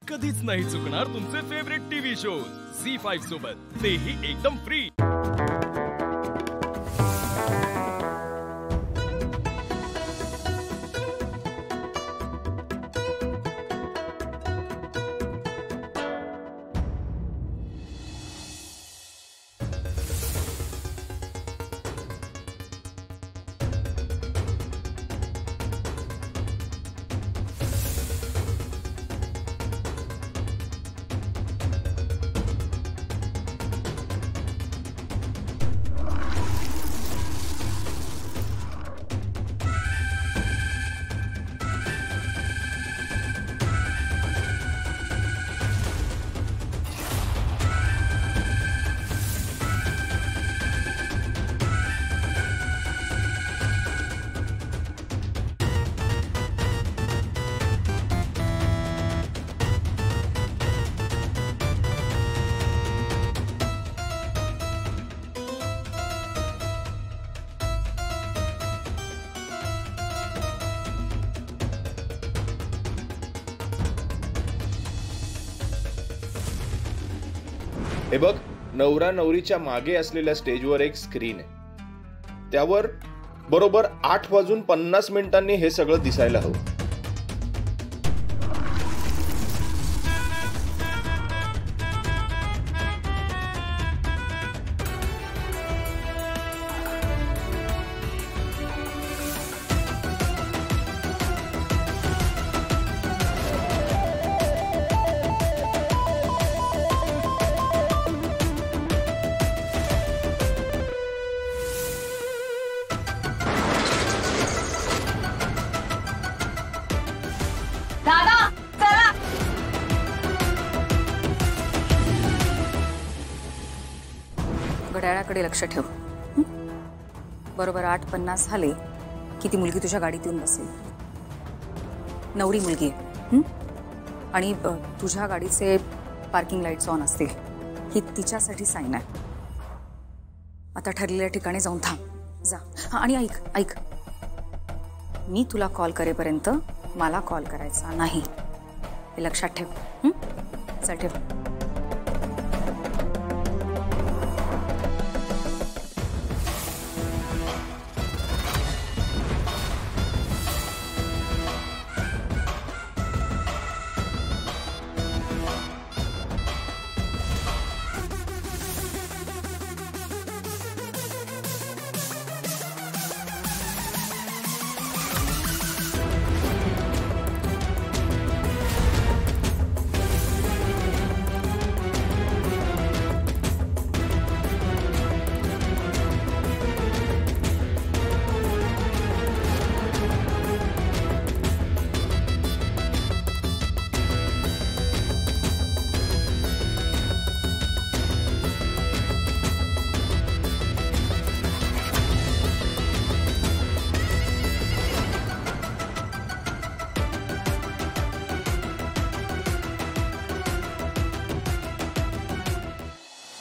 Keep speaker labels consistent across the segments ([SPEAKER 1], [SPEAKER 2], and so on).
[SPEAKER 1] कधीच नाही चुकणार तुमचे फेवरेट टीव्ही शोज झी5 सोबत, तेही एकदम फ्री।
[SPEAKER 2] हे बघ, नवरा नवरीच्या मागे असलेल्या स्टेजवर एक स्क्रीन आहे, त्यावर बरोबर 8:50 हे सगळं दिसायला हवं।
[SPEAKER 3] घड्याळाकडे लक्ष ठेव। बरोबर 8:50 झाले की ती मुलगी तुझ्या गाडीत येऊन बसेल। नवरी मुलगी आहे आणि तुझ्या गाडीचे पार्किंग लाईट्स ऑन असतील, ही तिच्यासाठी साईन आहे। आता ठरलेल्या ठिकाणी जाऊन थांब जा। आणि ऐक, मी तुला कॉल करेपर्यंत मला कॉल करायचा नाही, हे लक्षात ठेव। चल ठेव।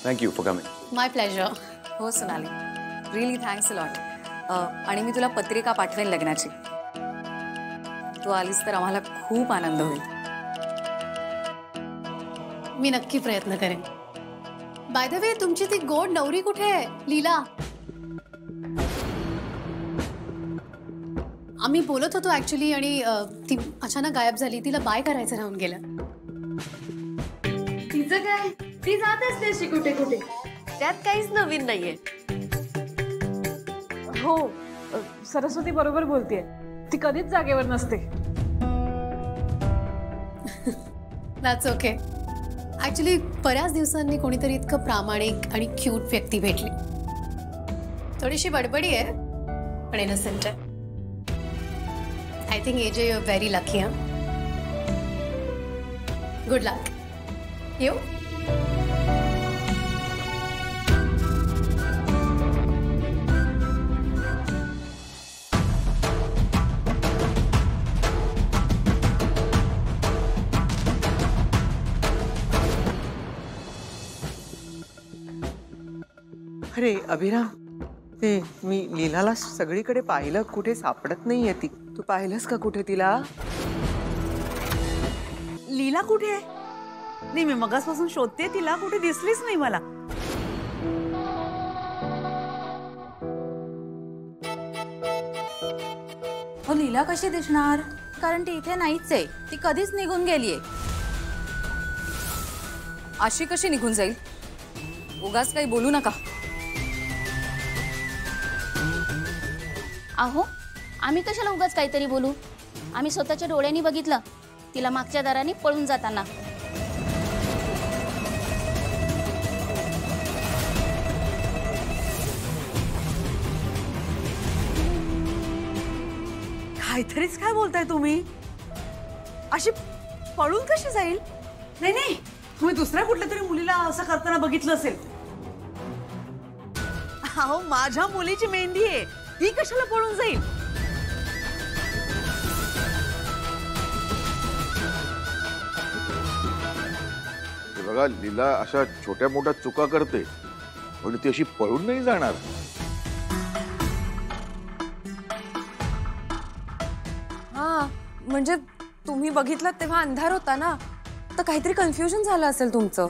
[SPEAKER 4] Thank you for coming.
[SPEAKER 5] My pleasure.
[SPEAKER 3] हो Sonali, really thanks a lot. आणि मी तुला पत्रिका पाठवेन लग्नाची, तू आलीस तर आम्हाला खूप आनंद होईल।
[SPEAKER 5] मी नक्की प्रयत्न करेन। बाय द वे, तुमची ती गोड नवरी कुठे आहे, लीला? आम्ही बोलत होतो ऍक्च्युली, आणि ती अचानक गायब झाली। तिला बाय करायचं राहून गेलं।
[SPEAKER 6] तिचं काय, ती जात असते अशी कुठे कुठे, त्यात काहीच नवीन नाहीये।
[SPEAKER 7] हो, सरस्वती बरोबर बोलतेय, ती कधीच जागेवर नसते।
[SPEAKER 5] That's okay. ऍक्च्युली बऱ्याच दिवसांनी कोणीतरी इतकं प्रामाणिक आणि क्यूट व्यक्ती भेटली। थोडीशी बडबडी आहे पण इनोसेंट आहे। I think AJ you are very lucky. हा, गुड लक यू।
[SPEAKER 8] अरे अभिराम, ते मी लीलाला सगळीकडे पाहिलं, कुठे सापडत नाहीये ती। तू पाहिलंस का कुठे तिला?
[SPEAKER 4] लीला कुठे आहे? नाही, मी मगासपासून शोधते तिला, कुठे दिसलीच नाही मला.
[SPEAKER 3] हो, लीला कशी दिसणार? कारण ती इथे नाहीच आहे. ती कधीच निघून गेलीये. अशी कशी निघून जाईल? उगाच काही बोलू नका.
[SPEAKER 9] अहो, आम्ही कशाला उगाच काहीतरी बोलू? आम्ही स्वतःच्या डोळ्यांनी बघितलं तिला मागच्या दाराने पळून जाताना.
[SPEAKER 4] काहीतरीच काय बोलताय तुम्ही? अशी पळून कशी जाईल? नाही नाही, तुम्ही दुसऱ्या कुठल्या तरी मुलीला असं करताना बघितलं असेल. अहो, माझ्या मुलीची मेहंदी आहे, ती कशाला पळून जाईल?
[SPEAKER 10] बघा, लीला अशा छोट्या मोठ्या चुका करते, पण ती अशी पळून नाही जाणार.
[SPEAKER 6] हा, म्हणजे तुम्ही बघितलं तेव्हा अंधार होता ना, तर काहीतरी कन्फ्युजन झालं असेल तुमचं.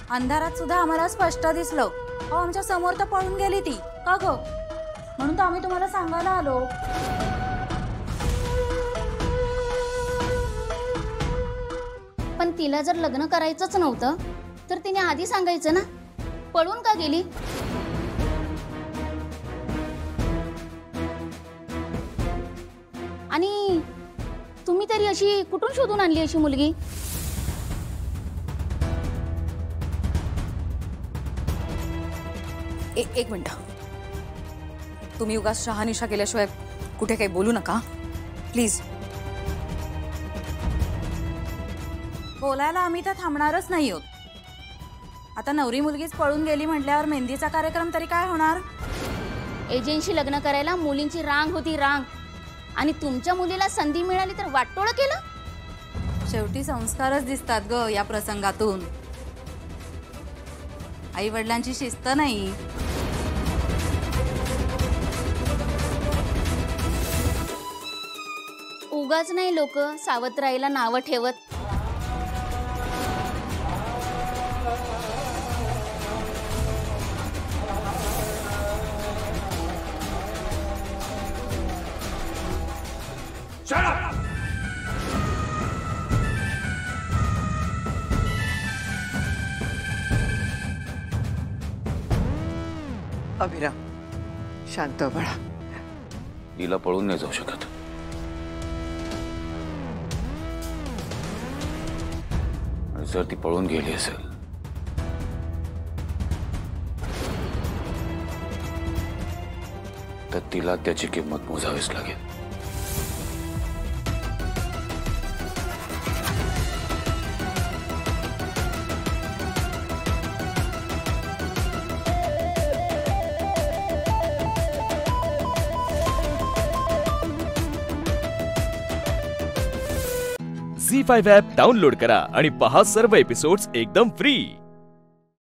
[SPEAKER 3] अंधारात सुद्धा आम्हाला स्पष्ट दिसलं. अहो, आमच्या समोर तर पळून गेली ती. का ग? म्हणून तर आम्ही तुम्हाला सांगायला आलो.
[SPEAKER 9] पण तिला जर लग्न करायचंच नव्हतं तर तिने आधी सांगायचं ना. पळून का गेली? आणि तुम्ही तरी अशी कुठून शोधून आणली अशी मुलगी?
[SPEAKER 3] एक मिनिट. तुम्ही उगाच शहानिशा केल्याशिवाय कुठे काही बोलू नका प्लीज. बोलायला आम्ही तर थांबणारच नाही आहोत. आता नवरी मुलगीच पळून गेली म्हटल्यावर मेहंदीचा कार्यक्रम तरी काय होणार?
[SPEAKER 9] एजंटशी लग्न करायला मुलींची रांग होती, रांग. आणि तुमच्या मुलीला संधी मिळाली तर वाटोळं केलं.
[SPEAKER 3] शेवटी संस्कारच दिसतात ग या प्रसंगातून. आई वडिलांची शिस्त नाही.
[SPEAKER 9] उगाच नाही लोक सावत्राईला नावं ठेवत.
[SPEAKER 8] अभिराम, शांत बाळा.
[SPEAKER 11] लीला पळून नाही जाऊ शकत. आणि जर ती पळून गेली असेल तर तिला त्याची किंमत मोजावीच लागेल.
[SPEAKER 1] झी5 ॲप डाउनलोड करा आणि पहा सर्व एपिसोड्स एकदम फ्री.